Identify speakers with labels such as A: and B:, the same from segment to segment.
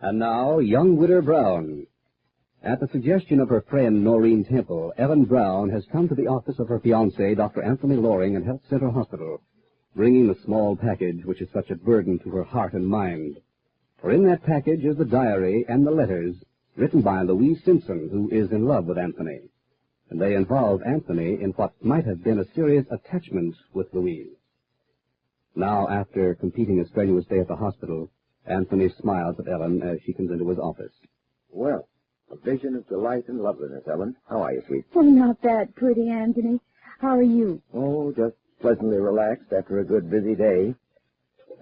A: And now, young Widder Brown. At the suggestion of her friend Noreen Temple, Ellen Brown has come to the office of her fiancé, Dr. Anthony Loring, at Health Center Hospital, bringing the small package which is such a burden to her heart and mind. For in that package is the diary and the letters written by Louise Simpson, who is in love with Anthony. And they involve Anthony in what might have been a serious attachment with Louise. Now, after completing a strenuous day at the hospital, Anthony smiles at Ellen as she comes into his office.
B: Well, a vision of delight and loveliness, Ellen. How are you, sweet?
C: Oh, not that pretty, Anthony. How are you?
B: Oh, just pleasantly relaxed after a good, busy day.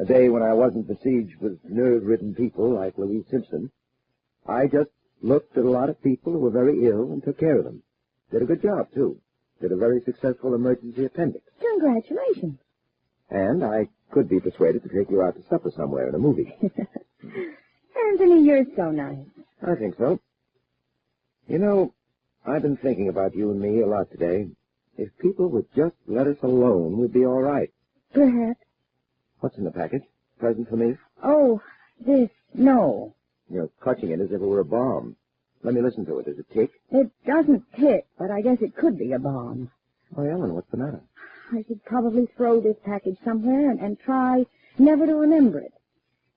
B: A day when I wasn't besieged with nerve-ridden people like Louise Simpson. I just looked at a lot of people who were very ill and took care of them. Did a good job, too. Did a very successful emergency appendix.
C: Congratulations.
B: And I could be persuaded to take you out to supper somewhere in a movie.
C: Anthony, you're so nice.
B: I think so. You know, I've been thinking about you and me a lot today. If people would just let us alone, we'd be all right.
C: Perhaps.
B: What's in the package? Present for me?
C: Oh, this. No.
B: You're clutching it as if it were a bomb. Let me listen to it. Does it tick?
C: It doesn't tick, but I guess it could be a bomb.
B: Oh, Ellen, what's the matter?
C: I should probably throw this package somewhere and try never to remember it.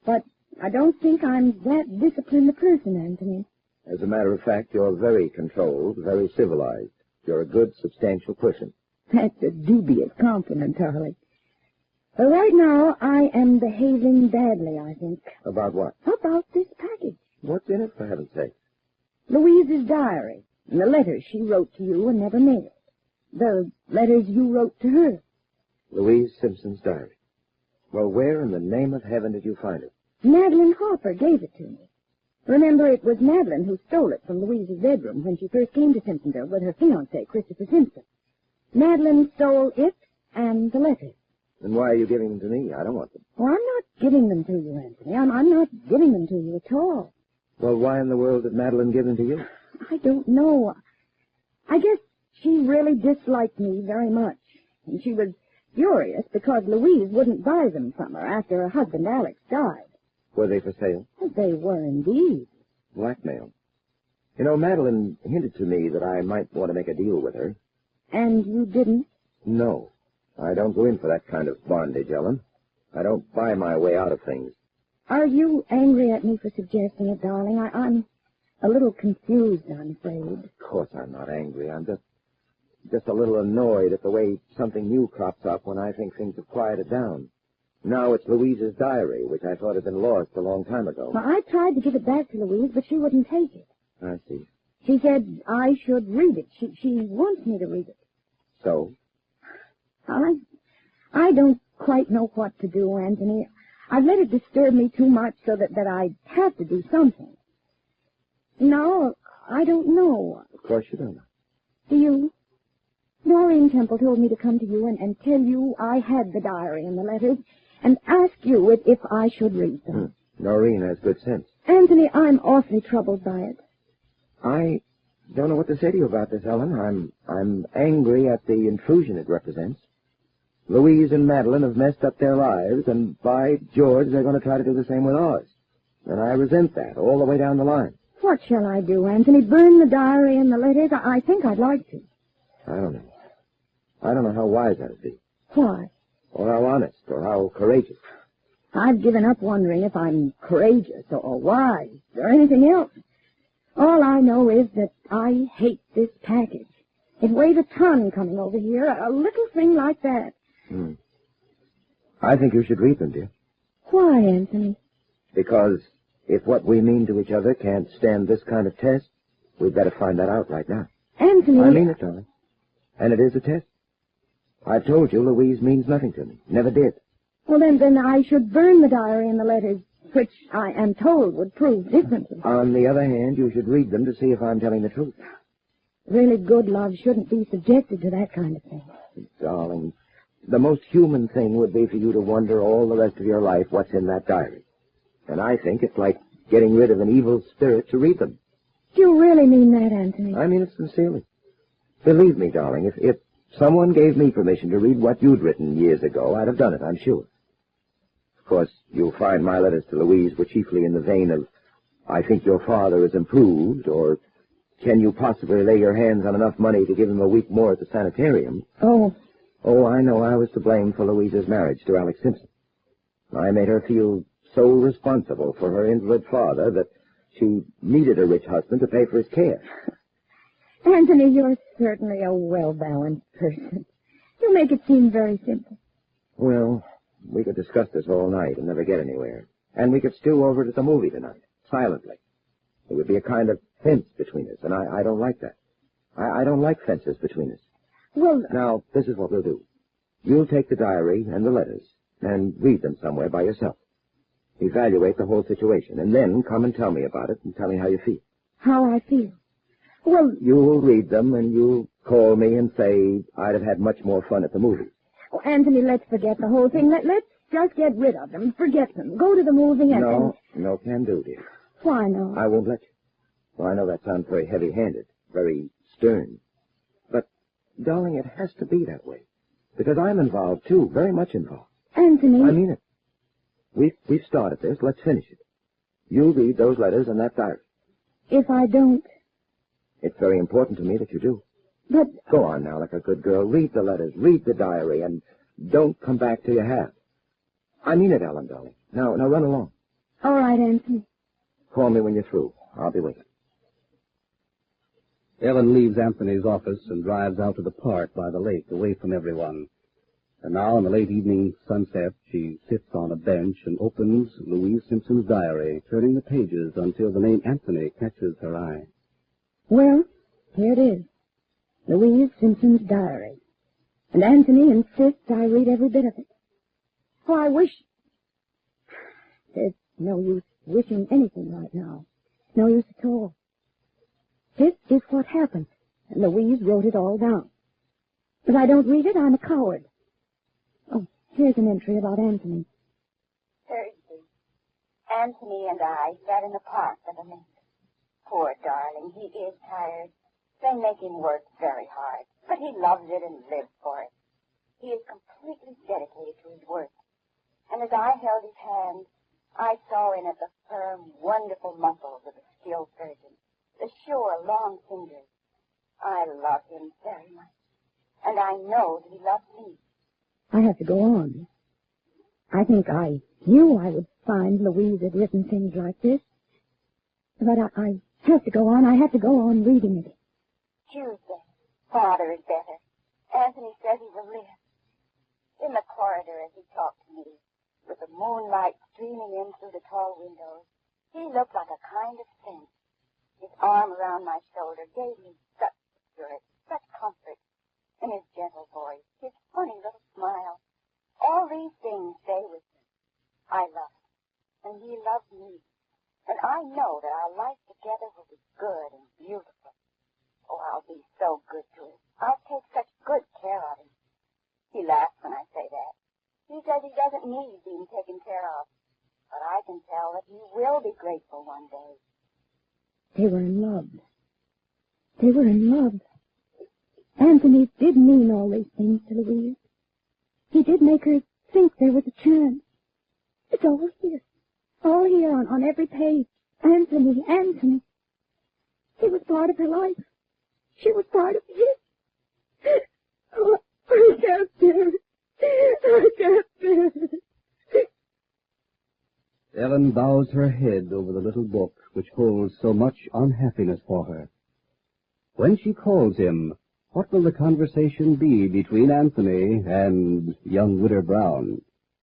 C: But I don't think I'm that disciplined a person, Anthony.
B: As a matter of fact, you're very controlled, very civilized. You're a good, substantial person.
C: That's a dubious compliment, darling. But right now, I am behaving badly, I think.
B: About what?
C: About this package.
B: What's in it, for heaven's sake?
C: Louise's diary, and the letters she wrote to you and never mailed. The letters you wrote to her.
B: Louise Simpson's diary. Well, where in the name of heaven did you find it?
C: Madeline Harper gave it to me. Remember, it was Madeline who stole it from Louise's bedroom when she first came to Simpsonville with her fiancé, Christopher Simpson. Madeline stole it and the letters.
B: Then why are you giving them to me? I don't want them.
C: Oh, I'm not giving them to you, Anthony. I'm not giving them to you at all.
B: Well, why in the world did Madeline give them to you?
C: I don't know. I guess she really disliked me very much. And she was furious because Louise wouldn't buy them from her after her husband, Alex, died.
B: Were they for sale?
C: They were indeed.
B: Blackmail. You know, Madeline hinted to me that I might want to make a deal with her.
C: And you didn't?
B: No. I don't go in for that kind of bondage, Ellen. I don't buy my way out of things.
C: Are you angry at me for suggesting it, darling? I'm a little confused, I'm afraid.
B: Of course I'm not angry. I'm just a little annoyed at the way something new crops up when I think things have quieted down. Now it's Louise's diary, which I thought had been lost a long time ago.
C: Well, I tried to give it back to Louise, but she wouldn't take it.
B: I see.
C: She said I should read it. She wants me to read it.
B: So?
C: I don't quite know what to do, Anthony. I've let it disturb me too much so that I'd have to do something. No, I don't know.
B: Of course you don't know.
C: Do you? Noreen Temple told me to come to you and tell you I had the diary and the letters and ask you if I should read them.
B: Noreen has good sense.
C: Anthony, I'm awfully troubled by it.
B: I don't know what to say to you about this, Ellen. I'm angry at the intrusion it represents. Louise and Madeline have messed up their lives, and by George, they're going to try to do the same with ours. And I resent that all the way down the line.
C: What shall I do, Anthony? Burn the diary and the letters? I think I'd like to.
B: I don't know. I don't know how wise that'd be.
C: Why?
B: Or how honest, or how courageous.
C: I've given up wondering if I'm courageous or wise or anything else. All I know is that I hate this package. It weighed a ton coming over here, a little thing like that.
B: I think you should read them, dear.
C: Why, Anthony?
B: Because if what we mean to each other can't stand this kind of test, we'd better find that out right now.
C: Anthony...
B: I mean it, darling. And it is a test. I've told you Louise means nothing to me. Never did.
C: Well, then I should burn the diary and the letters, which I am told would prove differently.
B: On the other hand, you should read them to see if I'm telling the truth.
C: Really good love shouldn't be subjected to that kind of thing.
B: Darling, the most human thing would be for you to wonder all the rest of your life what's in that diary. And I think it's like getting rid of an evil spirit to read them.
C: Do you really mean that, Anthony?
B: I mean it sincerely. Believe me, darling, if someone gave me permission to read what you'd written years ago, I'd have done it, I'm sure. Of course, you'll find my letters to Louise were chiefly in the vein I think your father is improved, or can you possibly lay your hands on enough money to give him a week more at the sanitarium?
C: Oh.
B: Oh, I know I was to blame for Louise's marriage to Alex Simpson. I made her feel so responsible for her invalid father that she needed a rich husband to pay for his care.
C: Anthony, you're certainly a well-balanced person. You make it seem very simple.
B: Well, we could discuss this all night and never get anywhere. And we could stew over it at the movie tonight, silently. There would be a kind of fence between us, and I don't like that. I don't like fences between us.
C: Well...
B: Now, this is what we'll do. You'll take the diary and the letters and read them somewhere by yourself. Evaluate the whole situation, and then come and tell me about it and tell me how you feel.
C: How I feel? Well...
B: You'll read them, and you'll call me and say I'd have had much more fun at the movie.
C: Oh, Anthony, let's forget the whole thing. Let's just get rid of them. Forget them. Go to the movie and...
B: No can do, dear.
C: Why not?
B: I won't let you. Well, I know that sounds very heavy-handed, very stern. But, darling, it has to be that way. Because I'm involved, too, very much involved.
C: Anthony...
B: I mean it. We've started this. Let's finish it. You'll read those letters and that diary.
C: If I don't...
B: It's very important to me that you do.
C: But...
B: Go on now, like a good girl. Read the letters, read the diary, and don't come back till you have. I mean it, Ellen, darling. Now run along.
C: All right, Anthony.
B: Call me when you're through. I'll be waiting.
A: Ellen leaves Anthony's office and drives out to the park by the lake, away from everyone. And now, in the late evening sunset, she sits on a bench and opens Louise Simpson's diary, turning the pages until the name Anthony catches her eye.
C: Well, here it is. Louise Simpson's diary. And Anthony insists I read every bit of it. Oh, I wish... There's no use wishing anything right now. No use at all. This is what happened, and Louise wrote it all down. If I don't read it, I'm a coward. Oh, here's an entry about Anthony.
D: Thursday. Anthony and I sat in the park for the lake. Poor darling, he is tired. They make him work very hard, but he loves it and lives for it. He is completely dedicated to his work. And as I held his hand, I saw in it the firm, wonderful muscles of a skilled surgeon, the sure, long fingers. I love him very much, and I know that he loves me.
C: I have to go on. I think I knew I would find Louise had written things like this. But I have to go on. I have to go on reading it.
D: Tuesday. Father is better. Anthony says he will live. In the corridor as he talked to me, with the moonlight streaming in through the tall windows, he looked like a kind of saint. His arm around my shoulder gave me such security, such comfort. And his gentle voice, his funny little smile. All these things stay with me. I love him, and he loves me. And I know that our life together will be good and beautiful. Oh, I'll be so good to him. I'll take such good care of him. He laughs when I say that. He says he doesn't need being taken care of. But I can tell that he will be grateful one day.
C: They were in love. They were in love. Anthony did mean all these things to Louise. He did make her think there was a chance. It's all here on every page. Anthony. He was part of her life. She was part of his. Oh, I can't bear it. I can't bear it.
A: Ellen bows her head over the little book which holds so much unhappiness for her. When she calls him, what will the conversation be between Anthony and young Widder Brown?